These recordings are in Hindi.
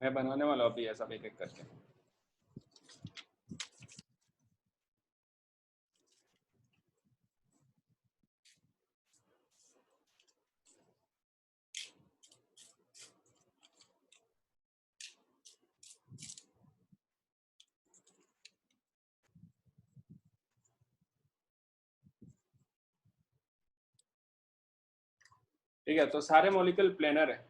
मैं बनाने वाला हूँ अभी ये सब एक एक करके। ठीक है, तो सारे मॉलिक्यूल प्लेनर है।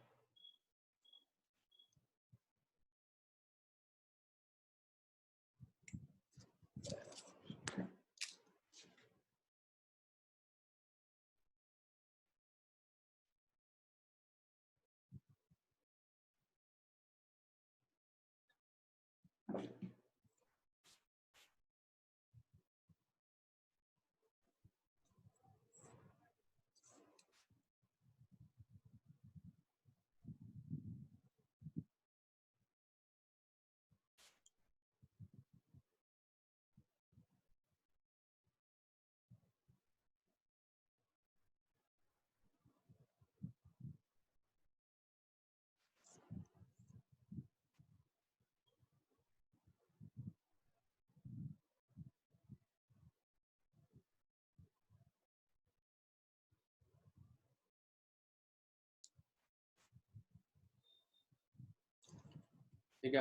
ठीक है,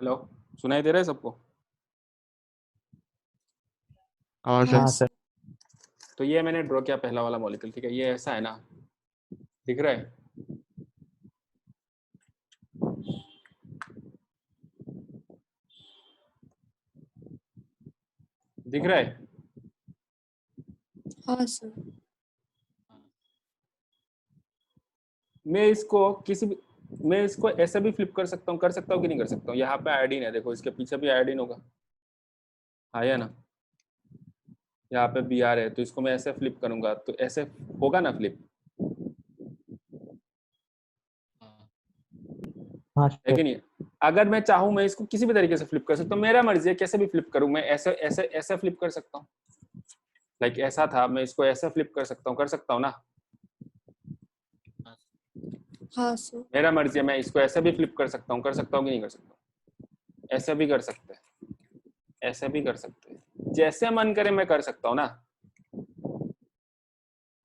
हेलो, सुनाई दे रहा है सबको? हाँ हाँ सर। सर। तो ये मैंने ड्रॉ किया पहला वाला मॉलिक्यूल। ठीक है, ये ऐसा है ना, दिख रहा है? दिख रहा है? हाँ सर। मैं इसको ऐसे भी फ्लिप कर सकता हूँ कि नहीं कर सकता हूँ? यहाँ पे आयोडीन है, देखो इसके पीछे भी आयोडीन होगा, हाँ या ना? यहाँ पे बी आर है, तो इसको मैं ऐसे फ्लिप करूंगा तो ऐसे होगा ना फ्लिप, हाँ है कि सर। नहीं? अगर मैं चाहूं मैं इसको किसी भी तरीके से फ्लिप कर सकता हूँ, मेरा मर्जी है कैसे भी फ्लिप करूं। मैं ऐसे ऐसे ऐसे फ्लिप कर सकता हूँ, लाइक ऐसा था, मैं इसको ऐसे फ्लिप कर सकता हूँ ना? हाँ सर। मेरा मर्जी है, मैं इसको ऐसे भी फ्लिप कर सकता हूँ कि नहीं कर सकता हूँ? ऐसे भी कर सकते हैं, ऐसे भी कर सकते हैं, जैसे मन करे मैं कर सकता हूँ ना,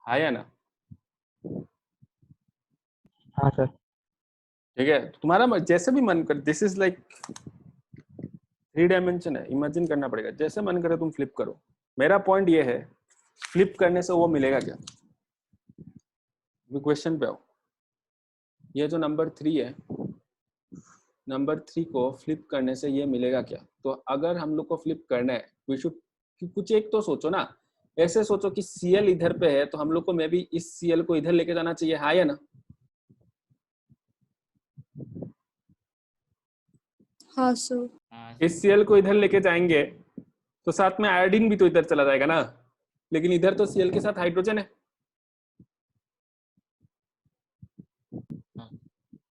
हाँ या ना? हाँ सर। ठीक है, तुम्हारा जैसे भी मन कर, दिस इज लाइक 3 डायमेंशन है, इमेजिन करना पड़ेगा, जैसे मन करे तुम फ्लिप करो। मेरा पॉइंट ये है, फ्लिप करने से वो मिलेगा क्या? क्वेश्चन पे आओ। ये जो नंबर 3 है, नंबर 3 को फ्लिप करने से ये मिलेगा क्या? तो अगर हम लोग को फ्लिप करना है, वी शुड कुछ एक तो सोचो ना। ऐसे सोचो कि Cl इधर पे है, तो हम लोग को मे बी इस Cl को इधर लेके जाना चाहिए, हाँ या ना? हाँ सर। इस Cl को इधर लेके जाएंगे तो साथ में आयोडीन भी तो इधर चला जाएगा ना, लेकिन इधर तो Cl के साथ हाइड्रोजन है,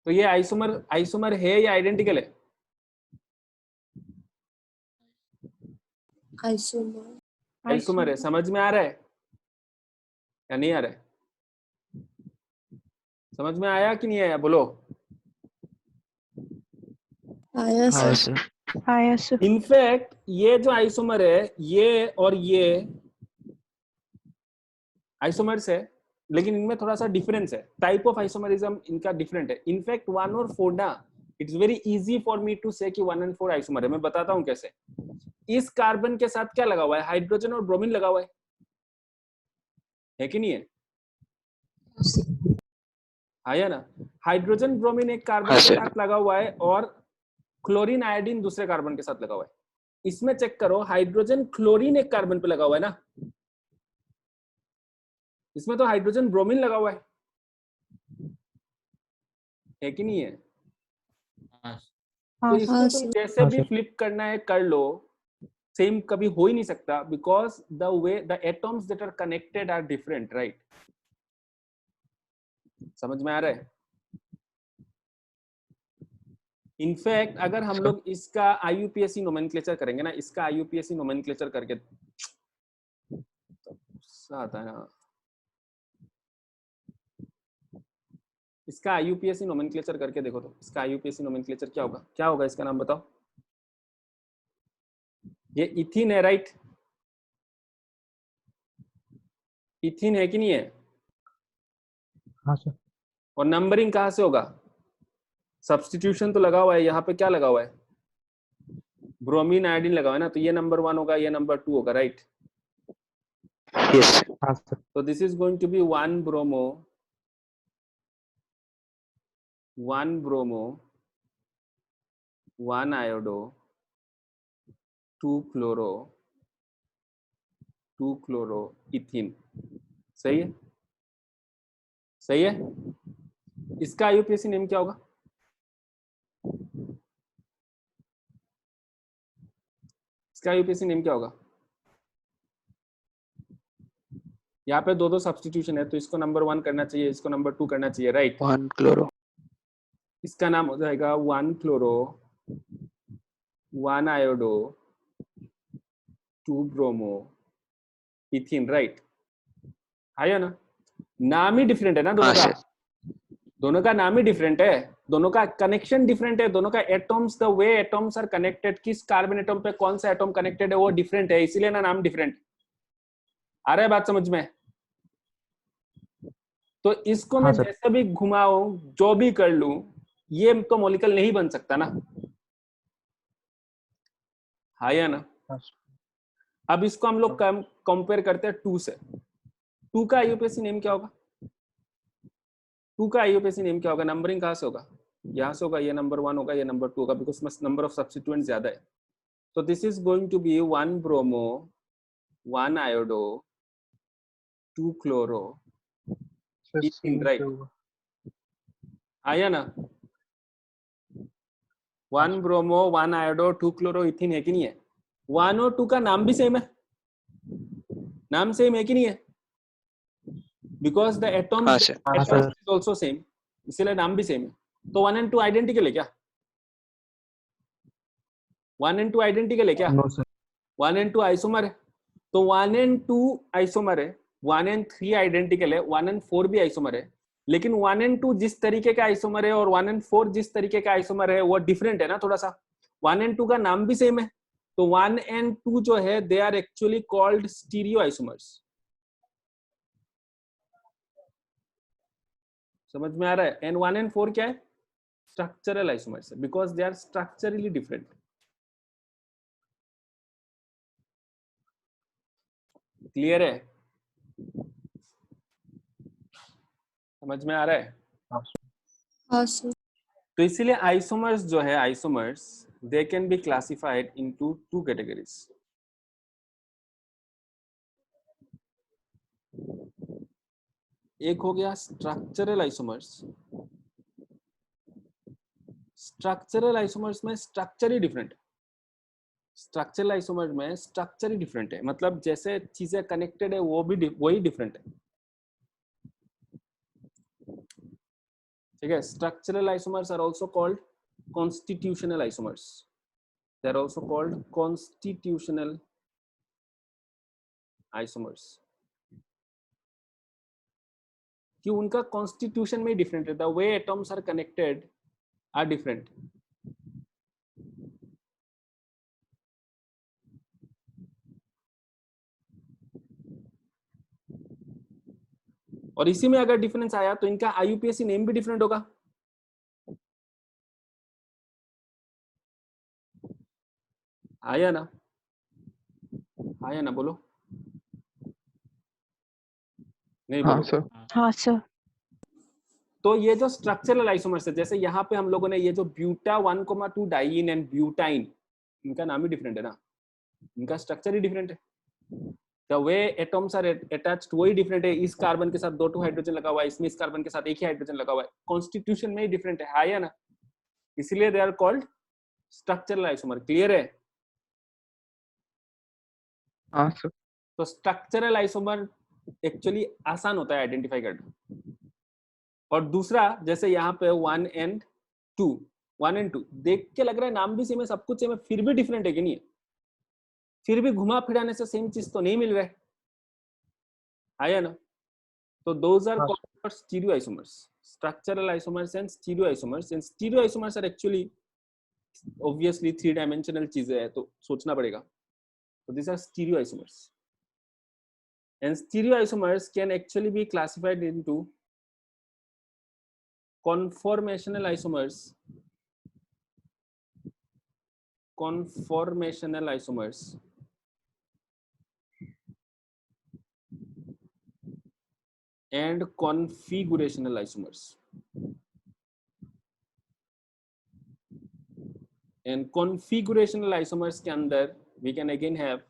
तो ये आइसोमर आइसोमर है या आइडेंटिकल है? आइसोमर। आइसोमर है, समझ में आ रहा है या नहीं आ रहा है? समझ में आया कि नहीं आया, बोलो। आया हाँ सर। सर। आया सर। इनफैक्ट ये जो आइसोमर है, ये और ये आइसोमर्स है, लेकिन इनमें थोड़ा सा डिफरेंस है, टाइप ऑफ आइसोमरिज्म इनका डिफरेंट है। इनफैक्ट 1 और 4 ना, it's very easy for me to say कि 1 और 4 आइसोमर है। मैं बताता हूं कैसे। इस कार्बन के साथ क्या लगा हुआ है? हाइड्रोजन और ब्रोमीन लगा हुआ है कि नहीं है? हाँ या ना? हाइड्रोजन ब्रोमीन एक कार्बन हाँ के सर। साथ लगा हुआ है और क्लोरीन आयोडीन दूसरे कार्बन के साथ लगा हुआ है। इसमें चेक करो, हाइड्रोजन क्लोरीन एक कार्बन पे लगा हुआ है ना, इसमें तो हाइड्रोजन ब्रोमीन लगा हुआ है कि नहीं है? तो हाँ इसको हाँ तुम सर। जैसे हाँ भी सर। फ्लिप करना है कर लो, सेम कभी हो ही नहीं सकता, because the way the atoms that are connected are different, right? समझ में आ रहा है? इनफैक्ट अगर हम लोग इसका IUPAC नोमेनक्लेचर करेंगे ना, इसका IUPAC नोमेनक्लेचर करके दूसरा आता है ना, इसका IUPAC नोमेनक्लेचर करके देखो तो इसका IUPAC नोमेनक्लेचर क्या होगा, क्या होगा इसका नाम बताओ। ये इथीन है राइट, इथीन है कि नहीं है? हाँ सर। और नंबरिंग कहाँ से होगा? सब्स्टिट्यूशन तो लगा हुआ है, यहाँ पे क्या लगा हुआ है? ब्रोमीन आयोडीन लगा हुआ है ना, तो ये नंबर 1 होगा, ये नंबर 2 होगा राइट। यस हाँ सर। तो this is going to be 1 bromo 1 bromo 1 iodo 2 chloro 2 chloro ethene. सही है, सही है। इसका IUPAC नेम क्या होगा? इसका IUPAC नेम क्या होगा? यहाँ पे दो सब्स्टिट्यूशन है, तो इसको नंबर 1 करना चाहिए, इसको नंबर 2 करना चाहिए राइट। 1 क्लोरो, इसका नाम हो जाएगा 1 chloro 1 iodo 2 bromo ethene right. आया ना, नाम ही डिफरेंट है ना दोनों का, दोनों का नाम ही डिफरेंट है, दोनों का कनेक्शन डिफरेंट है, दोनों का atoms, the way atoms are connected, किस कार्बन एटॉम पे कौन सा एटॉम कनेक्टेड है वो डिफरेंट है, इसीलिए ना नाम डिफरेंट। आ रहा है बात समझ में? तो इसको मैं जैसे भी घुमाऊं, जो भी कर लूं, ये तो मॉलिक्यूल नहीं बन सकता ना, हाँ या ना। अब इसको हम लोग कंपेयर करते हैं 2 से। 2 का IUPAC नेम क्या होगा? 2 का IUPAC नेम क्या होगा? नंबरिंग कहाँ से होगा? यहाँ से होगा, ये नंबर 1 होगा, ये नंबर 2 होगा, बिकॉज में नंबर ऑफ सब्स्टिट्यूएंट ज्यादा है। तो this is going to be 1 bromo 1 iodo 2 chloro ethene right. आया ना, 1 ब्रोमो 1 आयोडो 2 क्लोरो इथीन है कि नहीं है? 1 और 2 का नाम भी सेम है, नाम सेम है कि नहीं है? Because the atoms is also same, इसीलिए नाम भी सेम है। तो 1 and 2 आइडेंटिकल है क्या? 1 and 2 आइडेंटिकल है क्या? No sir. 1 and 2 आइसोमर है, तो 1 and 2 आइसोमर है, 1 and 3 आइडेंटिकल है, 1 and 4 भी आइसोमर है, लेकिन 1 and 2 जिस तरीके का आइसोमर है और 1 and 4 जिस तरीके का आइसोमर है वो डिफरेंट है ना थोड़ा सा। 1 and 2 का नाम भी सेम है, तो 1 and 2 जो है they are actually called stereo isomers. समझ में आ रहा है? एंड 1 and 4 क्या है? स्ट्रक्चरल आइसोमर्स है, because they are structurally different. Clear है? समझ में आ रहा है? हाँ सर। तो इसीलिए आइसोमर्स जो है, isomers they can be classified into 2 categories. एक हो गया स्ट्रक्चरल आइसोमर्स। स्ट्रक्चरल आइसोमर्स में स्ट्रक्चर ही डिफरेंट है, स्ट्रक्चरल आइसोमर में स्ट्रक्चर ही डिफरेंट है, मतलब जैसे चीजें कनेक्टेड है वो भी वही डिफरेंट है। ठीक है, structural isomers are also called constitutional isomers, they are also called constitutional isomers, कि उनका कॉन्स्टिट्यूशन में डिफरेंट है, the way atoms are connected are different. और इसी में अगर डिफरेंस आया तो इनका IUPAC नेम भी डिफरेंट होगा। आया ना, आया ना, बोलो नहीं बोलो। हाँ सर। हाँ सर। तो ये जो स्ट्रक्चरल आइसोमर्स है, जैसे यहाँ पे हम लोगों ने ये जो ब्यूटा 1,2 डाइइन एंड ब्यूटाइन, इनका नाम ही डिफरेंट है ना, इनका स्ट्रक्चर ही डिफरेंट है, the way atoms are attached वही डिफरेंट है, इस कार्बन के साथ 2 हाइड्रोजन लगा हुआ है, इसमें इस कार्बन के साथ एक ही हाइड्रोजन लगा हुआ है, कॉन्स्टिट्यूशन में ही डिफरेंट है, या ना, इसलिए they are called structural isomer. Clear है? हाँ सर। तो स्ट्रक्चरल आइसोमर एक्चुअली आसान होता है आइडेंटिफाई करना। और दूसरा जैसे यहाँ पे 1 and 2, 1 and 2 देख के लग रहा है नाम भी सेम है, सब कुछ सेम है, फिर भी डिफरेंट है कि नहीं है? फिर भी घुमा फिराने से सेम चीज तो नहीं मिल रहा है। आया ना? तो those are हाँ called for stereoisomers, structural isomers and stereoisomers. And stereoisomers are actually obviously 3 dimensional चीजें है, तो सोचना पड़ेगा. So these are stereoisomers. And stereoisomers can actually be classified into conformational isomers and configurational isomers. And configurational isomers के अंदर we can again have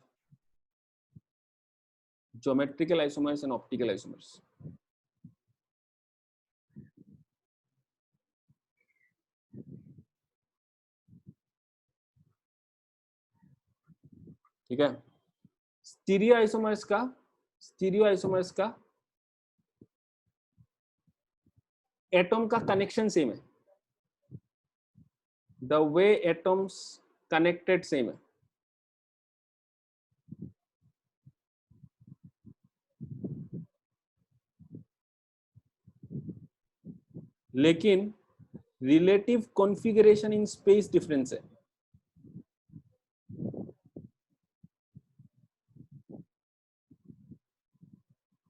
geometrical isomers and optical isomers. ठीक है. स्टीरियो आइसोमर्स का एटम का कनेक्शन सेम है. The way atoms connected same है. लेकिन relative configuration in space difference है.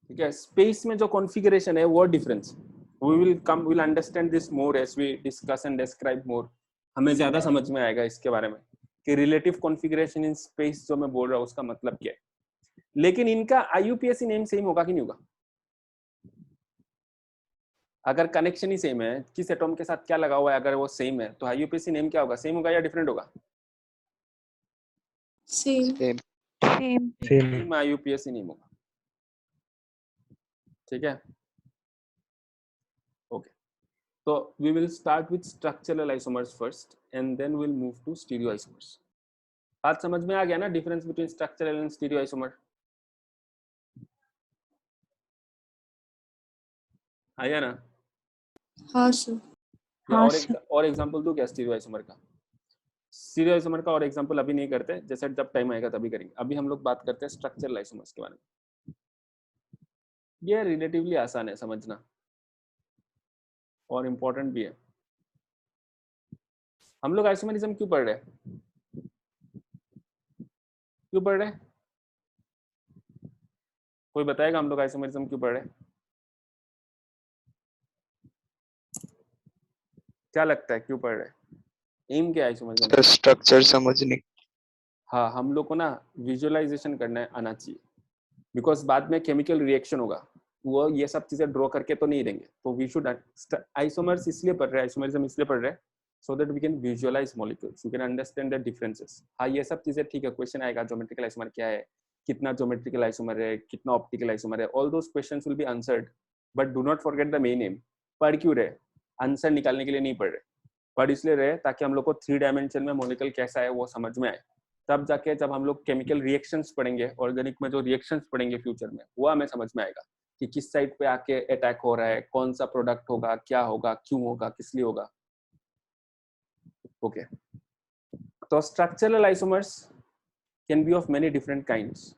ठीक है. स्पेस में जो कॉन्फ़िगरेशन है वो difference. we'll understand this more as we discuss and describe more. हमें ज्यादा समझ में आएगा इसके बारे में कि रिलेटिव कॉन्फ़िगरेशन इन स्पेस जो मैं बोल रहा हूँ उसका मतलब क्या है. लेकिन इनका IUPAC नेम सेम होगा कि नहीं होगा? अगर कनेक्शन ही सेम है, किस एटॉम के साथ क्या लगा हुआ है, अगर वो सेम है तो IUPAC नेम क्या होगा? सेम होगा या डिफरेंट होगा? Same. सेम IUPAC नेम होगा. ठीक है. ओके. तो we will start with structural isomers first and then we'll move to stereoisomers. बात समझ में आ गया ना डिफरेंस बिटवीन स्ट्रक्चरल एंड स्टीरियोआइसोमर? आया ना? हाँ सर. और एग्जांपल दूं क्या स्टीरियोआइसोमर का? स्टीरियोआइसोमर का और एग्जांपल अभी नहीं करते, जैसे जब टाइम आएगा तभी करेंगे. अभी हम लोग बात करते हैं स्ट्रक्चरल आइसोमर्स के बारे में. ये रिलेटिवली आसान है समझना और इम्पोर्टेंट भी है. हम लोग आइसोमरिज्म क्यों पढ़ रहे हैं? क्यों पढ़ रहे हैं? कोई बताएगा हम लोग आइसोमरिज्म क्यों पढ़ रहे हैं? क्या लगता है क्यों पढ़ रहे हैं? एम क्या है आइसोमरिज्म? स्ट्रक्चर समझने. हाँ, हम लोग को ना विजुअलाइजेशन करना आना चाहिए, बिकॉज बाद में केमिकल रिएक्शन होगा, वो ये सब चीजें ड्रॉ करके तो नहीं देंगे. तो वी शुड आइसोमर्स इसलिए पढ़ रहे हैं, आइसोमरिज्म इसलिए पढ़ रहे हैं so that we can visualize molecules, you can understand the differences. हाँ, ये सब चीजें ठीक है. क्वेश्चन आएगा ज्योमेट्रिकल आइसोमर क्या है, कितना ज्योमेट्रिकल आइसोमर है, कितना ऑप्टिकल आइसोमर है, all those questions will be answered, but do not forget the main aim. पढ़ क्यों रहे? आंसर निकालने के लिए नहीं पढ़ रहे. पढ़ इसलिए रहे ताकि हम लोग को 3 डायमेंशन में मॉलिक्यूल कैसा है वो समझ में आए. तब जाके जब हम लोग केमिकल रिएक्शंस पढ़ेंगे, ऑर्गेनिक में जो रिएक्शंस पढ़ेंगे फ्यूचर में, वो हमें समझ में आएगा कि किस साइड पे आके अटैक हो रहा है, कौन सा प्रोडक्ट होगा, क्या होगा, क्यों होगा, किस लिए होगा. ओके. तो structural isomers can be of many different kinds.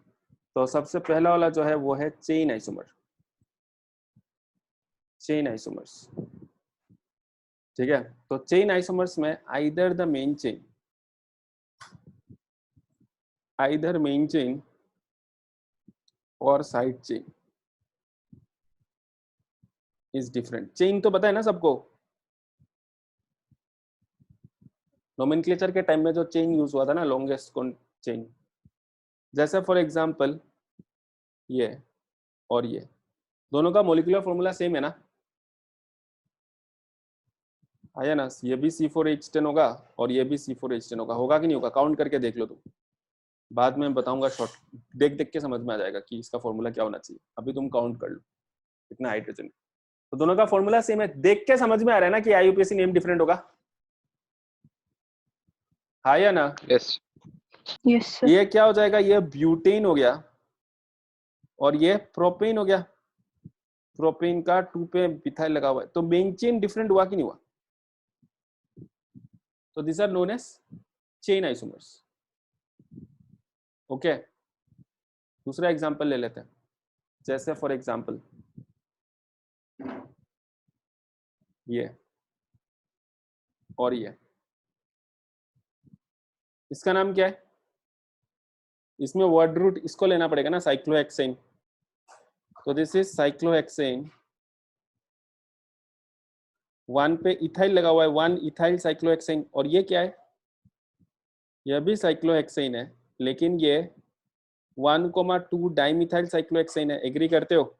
तो सबसे पहला वाला जो है वो है चेन आइसोमर. Chain isomers. ठीक है. तो चेन आइसोमर्स में आइदर मेन चेन और side chain is different. Chain तो पता है ना सबको, नोमेनक्लेचर के टाइम में जो चेन यूज हुआ था ना, लॉन्गेस्ट चेन. जैसे फॉर एग्जांपल ये और ये दोनों का मॉलिक्यूलर फॉर्मूला सेम है ना? आया ना? ये भी C4H10 होगा और ये भी C4H10 होगा कि नहीं होगा? काउंट करके देख लो तुम, बाद में बताऊंगा शॉर्ट. देख के समझ में आ जाएगा कि इसका फॉर्मूला क्या होना चाहिए. अभी तुम काउंट कर लो कितना हाइड्रोजन. तो दोनों का फॉर्मूला सेम है. देख के समझ में आ रहा है ना कि IUPAC नेम डिफरेंट होगा? हाँ या ना? यस. ये क्या हो जाएगा? ये ब्यूटेन हो गया और ये प्रोपेन हो गया. प्रोपेन का 2 पे मिथाइल लगा हुआ है, तो मेन चेन डिफरेंट हुआ कि नहीं हुआ? तो this are known as chain isomers. Okay. दूसरा एग्जांपल ले लेते हैं. जैसे फॉर एग्जांपल ये और ये, इसका नाम क्या है? इसमें वर्ड रूट इसको लेना पड़ेगा ना, साइक्लोहेक्सेन। तो दिस इज साइक्लोहेक्सेन, 1 पे इथाइल लगा हुआ है, 1 इथाइल साइक्लोहेक्सेन। और ये क्या है? यह भी साइक्लोहेक्सेन है, लेकिन ये 1,2 डाइमिथाइल साइक्लोहेक्सेन है। एग्री करते हो?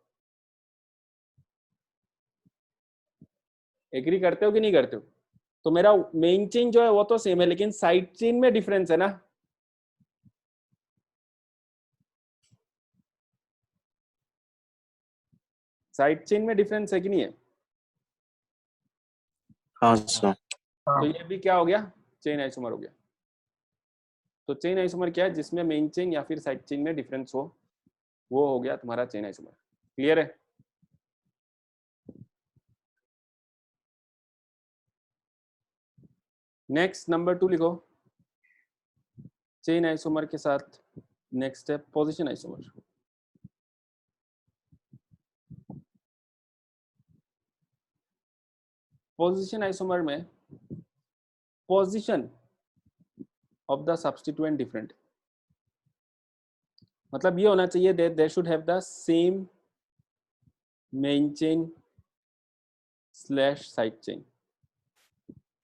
एग्री करते हो कि नहीं करते हो? तो मेरा मेन चेन जो है वो तो सेम है, लेकिन साइड चेन में डिफरेंस है ना। साइड चेन में डिफरेंस है कि नहीं है? हाँ सर। तो ये भी क्या हो गया? चेन आइसोमर हो गया। तो चेन आइसोमर क्या है? जिसमें मेन चेन या फिर साइड चेन में डिफरेंस हो, वो हो गया तुम्हारा चेन आइसोमर। क्लियर है? नेक्स्ट नंबर 2 लिखो। चेन आइसोमर के साथ नेक्स्ट है पोजीशन आइसोमर। पोजीशन आइसोमर में position of the substituent different, मतलब ये होना चाहिए that they should have the same main chain slash side chain.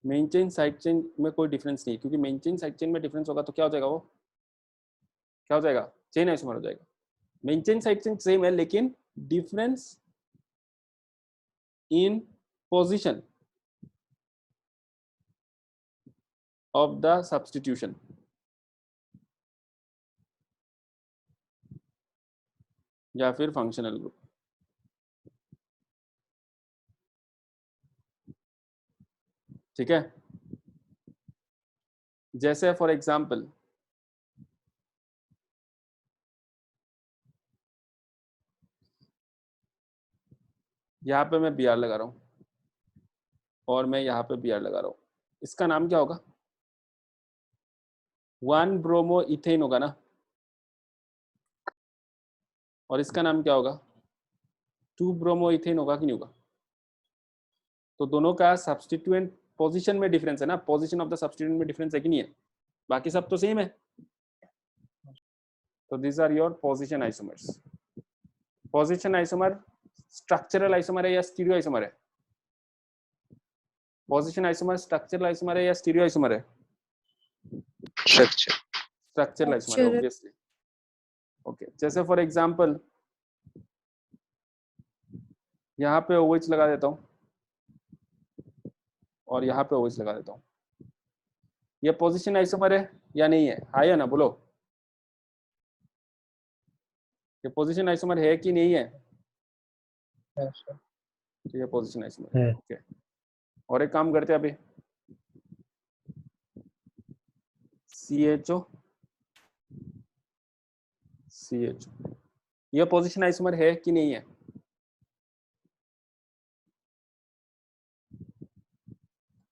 Main chain side chain में कोई डिफरेंस नहीं, क्योंकि मेन चेन साइड चेन में डिफरेंस होगा तो क्या हो जाएगा? वो क्या हो जाएगा? चेन आइसोमर हो जाएगा। Main chain side chain same है, लेकिन difference in position of the substitution. या फिर फंक्शनल ग्रुप। ठीक है? जैसे फॉर एग्जांपल यहाँ पे मैं Br लगा रहा हूँ और मैं यहाँ पे Br लगा रहा हूँ, इसका नाम क्या होगा? 1 ब्रोमो इथेन होगा ना, और इसका नाम क्या होगा? 2 ब्रोमो इथेन होगा कि नहीं होगा? तो दोनों का सब्स्टिट्यूएंट पोजीशन में डिफरेंस है ना, पोजीशन ऑफ द सब्स्टिट्यूएंट में डिफरेंस है कि नहीं है? बाकी सब तो सेम है। तो this are your position isomers. Position isomer structural isomer है या स्टीरियो आइसोमर है? पोजीशन आइसोमर स्ट्रक्चरल आइसोमर है या स्टीरियो आइसोमर है? स्ट्रक्चर। स्ट्रक्चरल आइसोमर है ऑब्वियसली। ओके, जैसे फॉर एग्जांपल यहाँ पे OH लगा देता हूँ और यहाँ पे OH लगा देता हूँ। ये पोजीशन आइसोमर है या नहीं है? हाँ या ना बोलो। ये पोजीशन आइसोमर है कि नहीं है? तो ये पोजीशन आइसोमर है। ओके, और एक काम करते हैं अभी, CHO CHO, ये पोजीशन आइसोमर है कि नहीं है?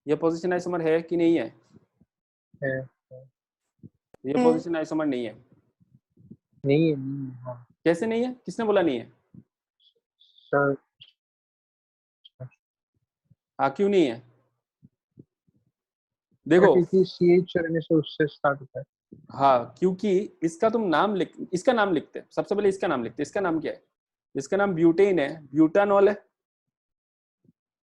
ये पोजीशन आइसोमर है कि नहीं है? ये पोजीशन आइसोमर नहीं है। नहीं है। हाँ कैसे नहीं है? किसने बोला नहीं है? सर, हाँ, क्यों नहीं है? देखो, क्योंकि CH रहने से उससे स्टार्ट होता है। हाँ, क्योंकि इसका तुम नाम लिख, इसका नाम लिखते हैं सबसे पहले। इसका नाम लिखते हैं। इसका नाम क्या है? इसका नाम ब्यूटेन है, ब्यूटानॉल है,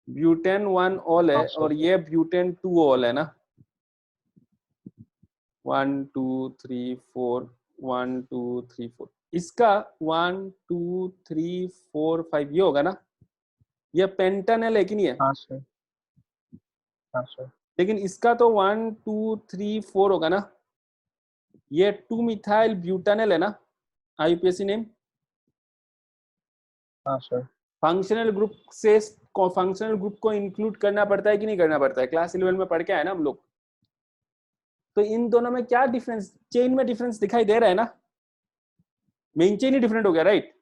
ब्यूटेन 1 ऑल है, और ये ब्यूटेन 2 ऑल है ना। 1 2 3 4 1 2 3 4, इसका 1 2 3 4 5 ये होगा ना। ये पेंटानल है कि नहीं है? हाँ सर, हाँ सर, लेकिन इसका तो 1 2 3 4 होगा ना। ये 2 मिथाइल ब्यूटानल है ना, IUPAC नेम। हाँ सर। फंक्शनल ग्रुप से फंक्शनल ग्रुप को इंक्लूड करना पड़ता है कि नहीं करना पड़ता है? क्लास 11 में पढ़ के आए ना हम लोग। तो इन दोनों में क्या डिफरेंस, चेन में डिफरेंस दिखाई दे रहा है ना। मेन चेन ही डिफरेंट हो गया, राइट?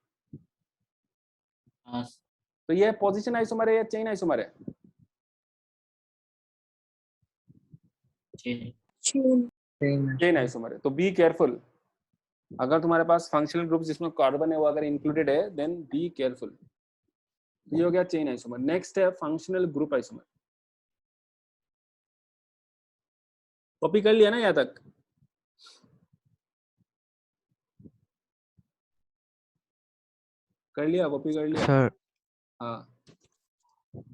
तो ये पोजीशन आइसोमर है या चेन आइसोमर है? चेन आइसोमर है। तो बी केयरफुल, अगर तुम्हारे पास फंक्शनल ग्रुप जिसमें कार्बन है वो अगर इंक्लूडेड है देन बी केयरफुल। ये हो गया चेन आइसोमर। नेक्स्ट है फंक्शनल ग्रुप आइसोमर। कॉपी कर लिया ना यहाँ तक? कर लिया, कॉपी कर लिया? सर हाँ।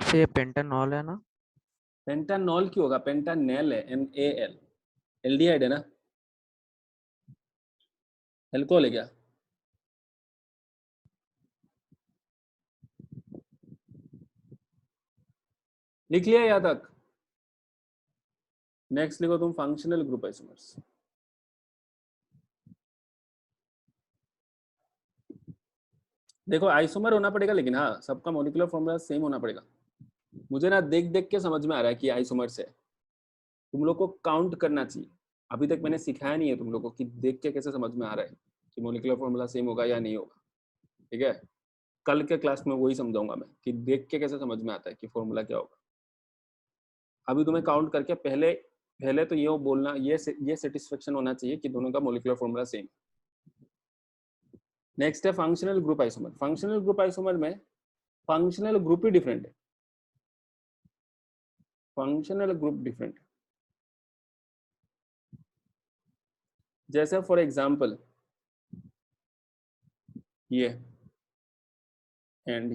से ये पेंटानॉल है ना? पेंटानॉल क्यों होगा? पेंटानेल है, NaL। एल्डिहाइड है ना? एल्कोहल है क्या? लिख लिया यहाँ तक? नेक्स्ट लिखो तुम फंक्शनल ग्रुप आइसोमर्स। देखो आइसोमर होना पड़ेगा, लेकिन हाँ सबका मॉलिक्यूलर फॉर्मूला सेम होना पड़ेगा। मुझे ना देख देख के समझ में आ रहा है कि आइसोमर्स है। तुम लोग को काउंट करना चाहिए। अभी तक मैंने सिखाया नहीं है तुम लोग को कि देख के कैसे समझ में आ रहा है कि मॉलिक्यूलर फॉर्मूला सेम होगा या नहीं होगा। ठीक है, कल के क्लास में वही समझाऊंगा मैं कि देख के कैसे समझ में आता है कि फॉर्मूला क्या होगा। अभी तुम्हें काउंट करके पहले पहले तो ये बोलना, ये सेटिस्फेक्शन होना चाहिए कि दोनों का मॉलिक्यूलर फॉर्मूला सेम। नेक्स्ट है functional group isomer. Functional group isomer में फंक्शनल ग्रुप ही डिफरेंट है। फंक्शनल ग्रुप डिफरेंट, जैसे फॉर एग्जांपल ये एंड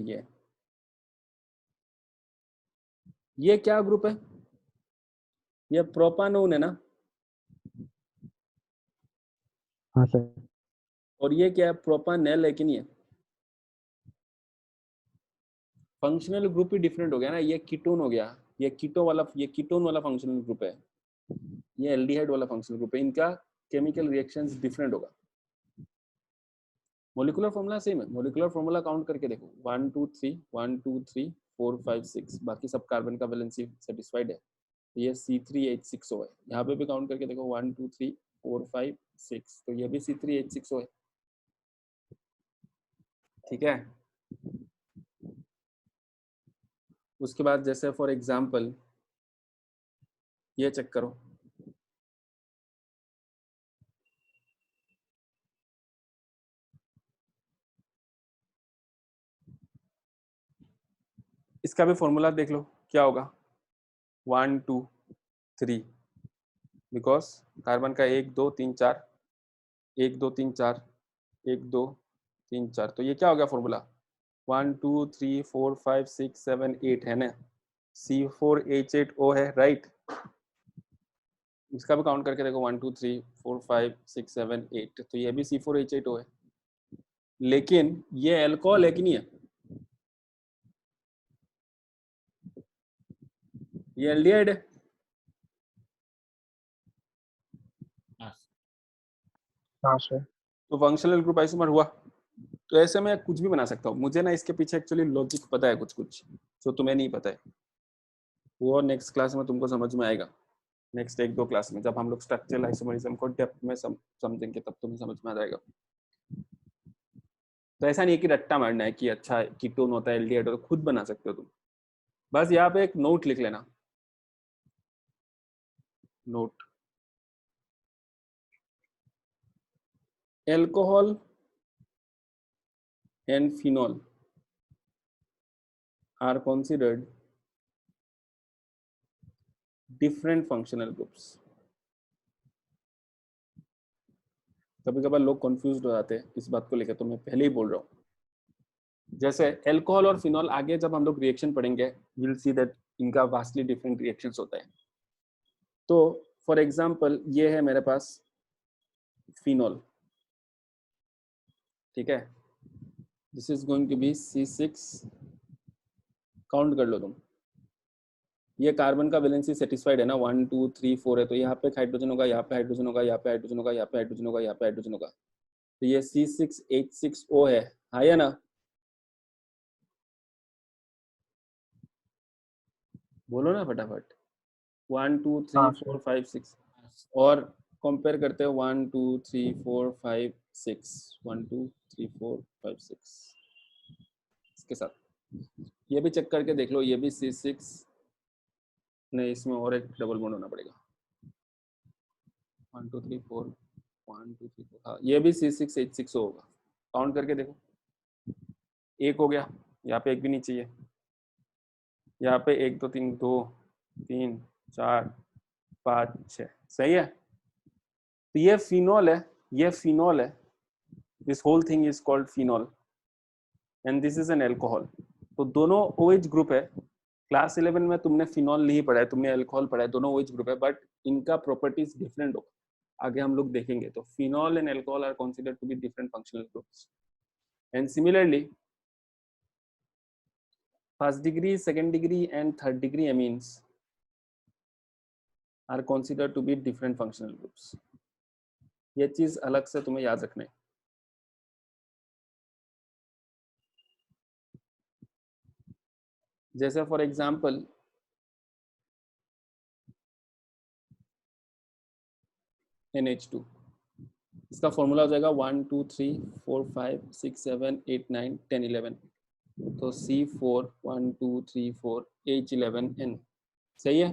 ये क्या ग्रुप है? ये प्रोपानोन है ना? हाँ सर। और ये क्या है? प्रोपानेल है कि नहीं है? फंक्शनल ग्रुप ही डिफरेंट हो गया ना। ये कीटोन हो गया, ये कीटोन वाला फंक्शनल ग्रुप है, ये एल्डिहाइड वाला फंक्शनल ग्रुप है। इनका केमिकल रिएक्शंस डिफरेंट होगा। मॉलिक्यूलर फॉर्मूला सेम है। मॉलिक्यूलर फॉर्मूला काउंट करके देखो, 1 2 3 1 2 3 4 5 6, बाकी सब कार्बन का वैलेंसी सेटिस्फाइड है। ये C3H6O है। यहाँ पे भी काउंट करके देखो 1 2 3 4 5 6, तो ये भी C3H6O है। ठीक है, उसके बाद जैसे फॉर एग्जांपल ये चेक करो, इसका भी फॉर्मूला देख लो क्या होगा। 1 2 3, बिकॉज कार्बन का 1 2 3 4 1 2 3 4 1 2 3 4, तो ये क्या हो गया फॉर्मूला? 1 2 3 4 5 6 7 8 है ना? C4H8O है, राइट? इसका भी काउंट करके देखो 1 2 3 4 5 6 7 8, तो ये भी C4H8O है। लेकिन ये अल्कोहल है कि नहीं है? ये एल्डिहाइड है। हाँ सर। तो फंक्शनल ग्रुप आइसोमर हुआ। तो ऐसे में कुछ भी बना सकता हूँ। मुझे ना इसके पीछे एक्चुअली लॉजिक पता है कुछ कुछ जो तुम्हें नहीं पता है। वो नेक्स्ट क्लास में तुमको समझ में आएगा। नेक्स्ट 1 2 क्लास में जब हम लोग स्ट्रक्चरल आइसोमरिज्म को डेप्थ में समझेंगे तब तुम्हें समझ में आ जाएगा। तो ऐसा नहीं है कि रट्टा मारना है कि अच्छा कीटोन होता है एल्डिहाइड होता है, खुद बना सकते हो तुम। बस यहाँ पे एक नोट लिख लेना, note, alcohol and phenol are considered different functional groups। कभी कभार लोग कंफ्यूज हो जाते हैं इस बात को लेकर, तो मैं पहले ही बोल रहा हूँ। जैसे अल्कोहल और फिनॉल, आगे जब हम लोग रिएक्शन पढ़ेंगे विल सी दैट इनका वास्टली डिफरेंट रिएक्शंस होता है। तो फॉर एग्जांपल ये है मेरे पास फिनॉल, ठीक है? This is going to be C6, count कर लो तुम। ये कार्बन का वैलेंसी सेटिस्फाइड है ना, 1 2 3 4 है, तो यहाँ पे हाइड्रोजन होगा, यहाँ पे हाइड्रोजन होगा, यहाँ पे हाइड्रोजन होगा, यहाँ पे हाइड्रोजन होगा, यहाँ पे हाइड्रोजन होगा, तो ये C6H6O है। हाँ या ना? बोलो ना फटाफट। 1 2 3 हाँ 4 सर। 5 6, और कंपेयर करते हैं 1 2 3 4 5 6, 1 2 3 4 5 6 इसके साथ ये भी चेक करके देख लो, ये भी C6 नहीं, इसमें और एक डबल बॉन्ड होना पड़ेगा। 1 2 3 4 1 2 3 4, हाँ ये भी C6H6 होगा, काउंट करके देखो, एक हो गया, यहाँ पे एक भी नहीं चाहिए, यहाँ पे 1 2 3 2 3 4 5 6, सही है। तो ये फिनॉल है, ये फिनॉल है, this whole thing is called phenol and this is an alcohol. तो दोनों OH ग्रुप है। क्लास 11 में तुमने फिनॉल नहीं पढ़ा है, तुमने अल्कोहल पढ़ा है, दोनों OH ग्रुप है, बट इनका प्रॉपर्टीज डिफरेंट होगा, आगे हम लोग देखेंगे। तो phenol and alcohol are considered to be different functional groups and similarly first degree, second degree and third degree amines are considered to be different functional groups. ये चीज अलग से तुम्हें याद रखना है। जैसे फॉर एग्जाम्पल NH2, इसका फॉर्मूला हो जाएगा 1 2 3 4 5 6 7 8 9 10 11, तो C4 1 2 3 4 H11N, सही है।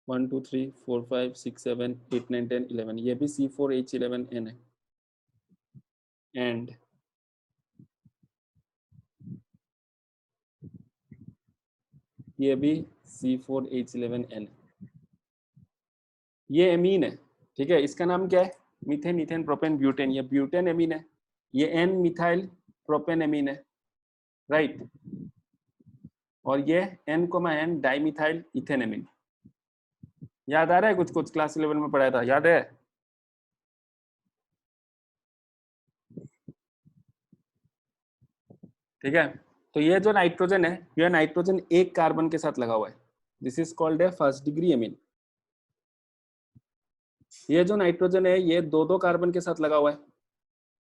One two three four five six seven eight nine 10 11, ये भी C4H11N है एंड ये भी C4H11N है। ये एमीन है, ठीक है, इसका नाम क्या है, मीथेन इथेन प्रोपेन ब्यूटेन, ये ब्यूटेन एमीन है, ये N मिथाइल प्रोपेन एमीन है, राइट, और ये N, di methyl ethane amine. याद आ रहा है, कुछ कुछ क्लास 11 में पढ़ाया था, याद है। ठीक है, तो ये जो नाइट्रोजन है, ये नाइट्रोजन एक कार्बन के साथ लगा हुआ है, this is called A first degree amine. ये जो नाइट्रोजन है ये दो दो कार्बन के साथ लगा हुआ है,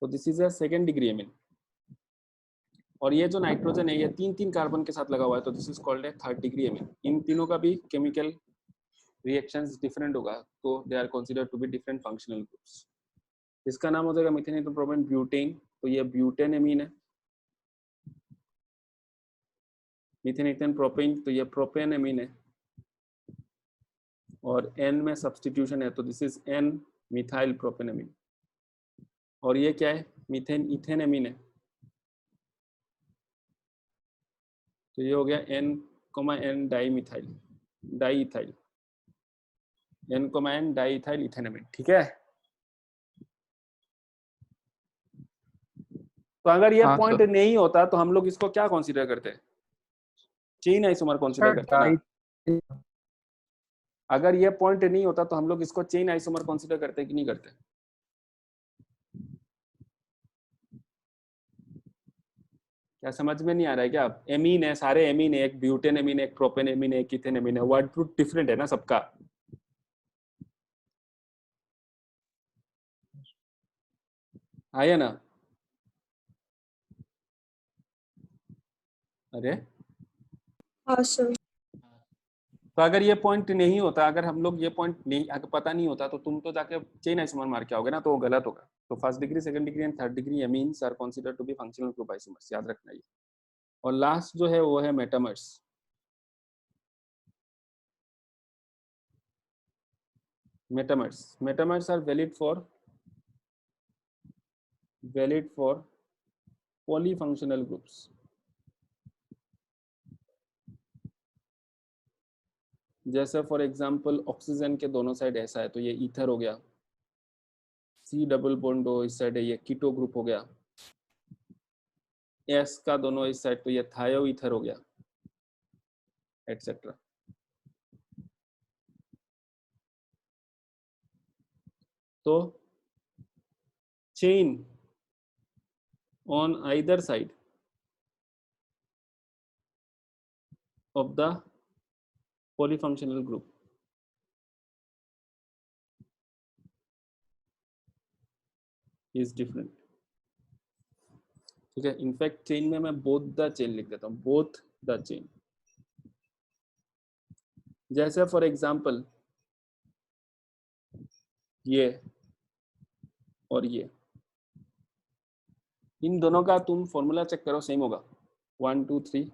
तो this is a second degree amine. और ये जो नाइट्रोजन है ये तीन तीन कार्बन के साथ लगा हुआ है, तो this is called a third degree amine. इन तीनों का भी केमिकल रिएक्शंस डिफरेंट होगा, तो they are considered to be different functional groups. इसका नाम हो जाएगा मीथेन प्रोपेन ब्यूटेन, तो ये ब्यूटेन एमीन है। मीथेन इथेन प्रोपेन, तो ये प्रोपेन एमीन है, और N में सब्स्टिट्यूशन है, तो this is N methyl propane amine. और ये क्या है, मीथेन इथेन एमीन है, तो ये हो गया N, di methyl di ethyl, N, di ethyl ethane amine, ठीक है। तो अगर ये हाँ पॉइंट सर। नहीं होता तो हम लोग इसको क्या कंसीडर करते हैं, चेन आइसोमर कंसीडर करते हैं ना। अगर ये पॉइंट नहीं होता तो हम लोग इसको चेन आइसोमर कंसीडर करते हैं कि नहीं करते। क्या समझ में नहीं आ रहा है क्या। एमीन है, सारे एमीन है, एक ब्यूटेन एमीन है, एक प्रोपेन एमीन है, एक इथेन एमीन है, वर्ड फ्रूट डिफरेंट है ना सबका। आया ना। अरे हाँ सर। तो अगर ये पॉइंट नहीं होता, अगर हम लोग ये पॉइंट नहीं, अगर पता नहीं होता तो तुम तो जाके चेन आइसोमर मार के आओगे ना, तो वो गलत होगा। तो first degree, second degree and third degree amines are considered to be functional group isomers, याद रखना ये। और लास्ट जो है वो है metamers. Metamers are valid for polyfunctional groups. जैसे फॉर एग्जांपल ऑक्सीजन के दोनों साइड ऐसा है, तो ये ईथर हो गया, C डबल बॉन्ड हो इस साइड है, ये कीटो ग्रुप हो गया। S का दोनों इस साइड, तो ये थायो ईथर हो गया, एटसेट्रा। तो chain on either side of the polyfunctional group is different, ठीक है। इनफैक्ट चेन में मैं बोथ द चेन लिख देता हूँ, बोथ द चेन। जैसे फॉर एग्जांपल ये और ये, इन दोनों का तुम फॉर्मूला चेक करो, सेम होगा 1 2 3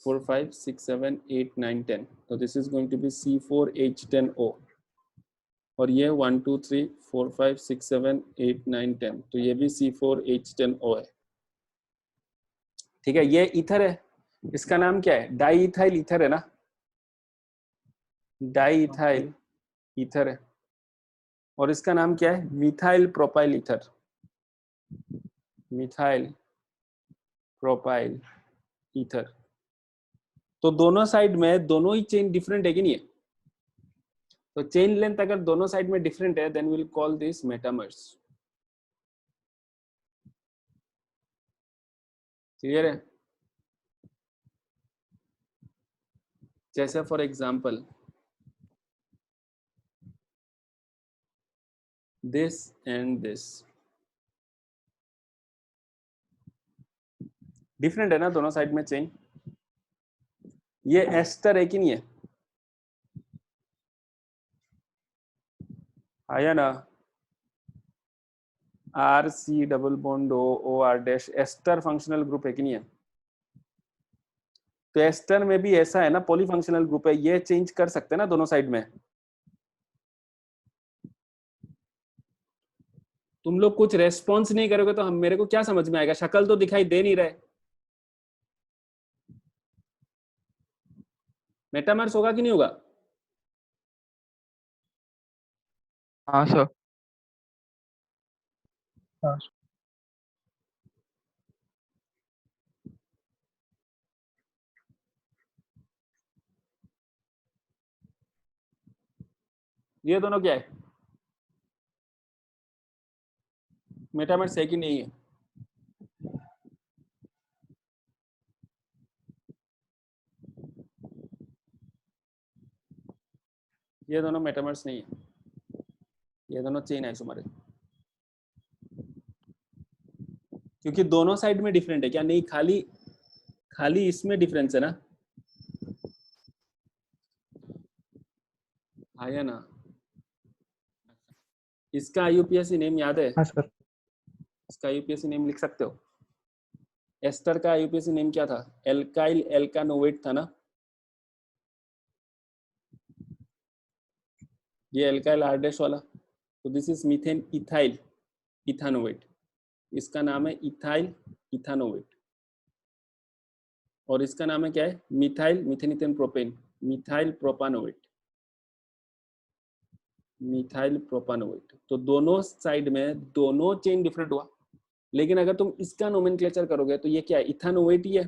4 5 6 7 8 9 10, तो this is going to be C4H10O, और ये 1 2 3 4 5 6 7 8 9 10, तो ये भी C4H10O है। ठीक है, ये ईथर है, इसका नाम क्या है? डाई इथाइल ईथर है ना, डाई इथाइल ईथर है, और इसका नाम क्या है? Methyl propyl ether, methyl propyl ether. तो दोनों साइड में दोनों ही चेन डिफरेंट है कि नहीं है? तो चेन लेंथ अगर दोनों साइड में डिफरेंट है, then will call this metamers. Clear है? जैसे for example this and this different है ना दोनों साइड में चेन। ये एस्टर है कि नहीं है? आया ना, R C double bond O O R dash, ester functional group है कि नहीं है? तो एस्टर में भी ऐसा है ना, पॉलीफंक्शनल ग्रुप है, ये चेंज कर सकते हैं ना दोनों साइड में। तुम लोग कुछ रेस्पॉन्स नहीं करोगे तो हम मेरे को क्या समझ में आएगा? शक्ल तो दिखाई दे नहीं रहा है। मेटामर्स होगा कि नहीं होगा? हाँ सर। हाँ ये दोनों क्या है? मेटामर्स है कि नहीं है? ये दोनों मेटामर्स नहीं है, ये दोनों चेन आइसोमर है। क्योंकि दोनों साइड में डिफरेंट है क्या? नहीं, खाली खाली इसमें डिफरेंस है ना। आया ना? इसका आईयूपीएसी नेम याद है? हाँ सर। इसका आईयूपीएसी नेम लिख सकते हो? एस्टर का आईयूपीएसी नेम क्या था? एल्काइल एल्कानोवेट था ना। ये एल्काइल आर डैश वाला, तो दिस इज मीथेन इथाइल इथानोवेट, इसका नाम है इथाइल इथानोवेट, और इसका नाम है क्या है? मिथाइल मिथेनिथेन propane, methyl propanoate, methyl propanoate. तो दोनों साइड में दोनों चेन डिफरेंट हुआ, लेकिन अगर तुम इसका नोमेनक्लेचर करोगे तो ये क्या है? इथानोवेट ही है,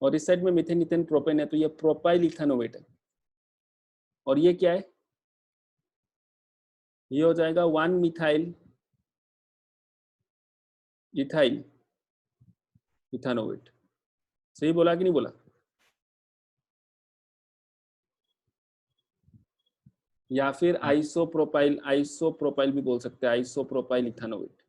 और इस साइड में मिथेनिथेन प्रोपेन है, तो ये प्रोपाइल इथानोवेट है, और ये क्या है? ये हो जाएगा 1 मिथाइल इथाइल इथानोवेट। सही बोला कि नहीं बोला? या फिर आइसोप्रोपाइल, आइसोप्रोपाइल भी बोल सकते हैं, आइसोप्रोपाइल इथानोवेट।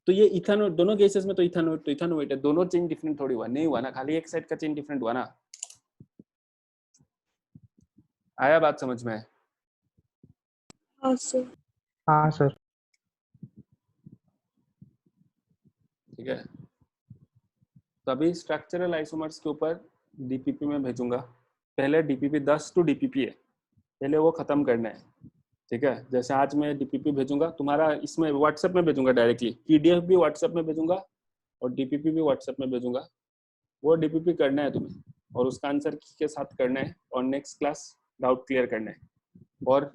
तो ये इथानो दोनों केसेस में तो इथानोवेट है, दोनों चेन डिफरेंट थोड़ी हुआ, नहीं हुआ ना, खाली एक साइड का चेन डिफरेंट हुआ ना। आया बात समझ में? हाँ सर। हाँ सर। ठीक है, तो अभी स्ट्रक्चरल आइसोमर्स के ऊपर डीपीपी में भेजूंगा। पहले डीपीपी 10 टू डीपीपी है, पहले वो खत्म करना है। ठीक है, जैसे आज मैं डीपीपी भेजूंगा तुम्हारा, इसमें व्हाट्सएप में भेजूंगा डायरेक्टली, पीडीएफ भी व्हाट्सएप में भेजूंगा और डीपीपी भी व्हाट्सएप में भेजूंगा। वो डीपीपी करना है तुम्हें, और उसका आंसर के साथ करना है, और नेक्स्ट क्लास डाउट क्लियर करना है। और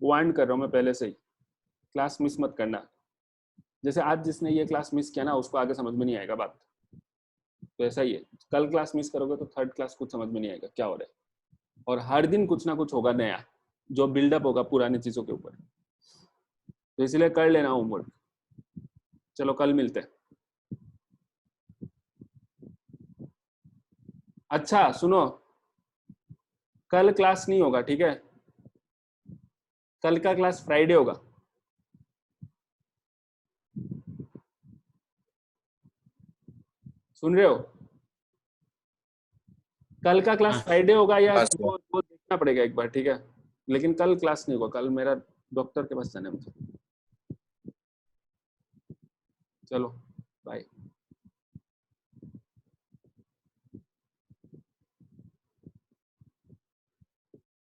वार्न कर रहा हूँ मैं पहले से ही, क्लास मिस मत करना। जैसे आज जिसने ये क्लास मिस किया ना, उसको आगे समझ में नहीं आएगा बात, तो ऐसा ही है। कल क्लास मिस करोगे तो थर्ड क्लास कुछ समझ में नहीं आएगा क्या हो रहा है, और हर दिन कुछ ना कुछ होगा नया जो बिल्डअप होगा पुरानी चीजों के ऊपर, तो इसलिए कर लेना होमवर्क। चलो कल मिलते हैं। अच्छा सुनो, कल क्लास नहीं होगा, ठीक है? कल का क्लास फ्राइडे होगा। सुन रहे हो? कल का क्लास फ्राइडे होगा या हाँ सर। वो देखना पड़ेगा एक बार, ठीक है? लेकिन कल क्लास नहीं होगा, कल मेरा डॉक्टर के पास जाना है मुझे। चलो बाय।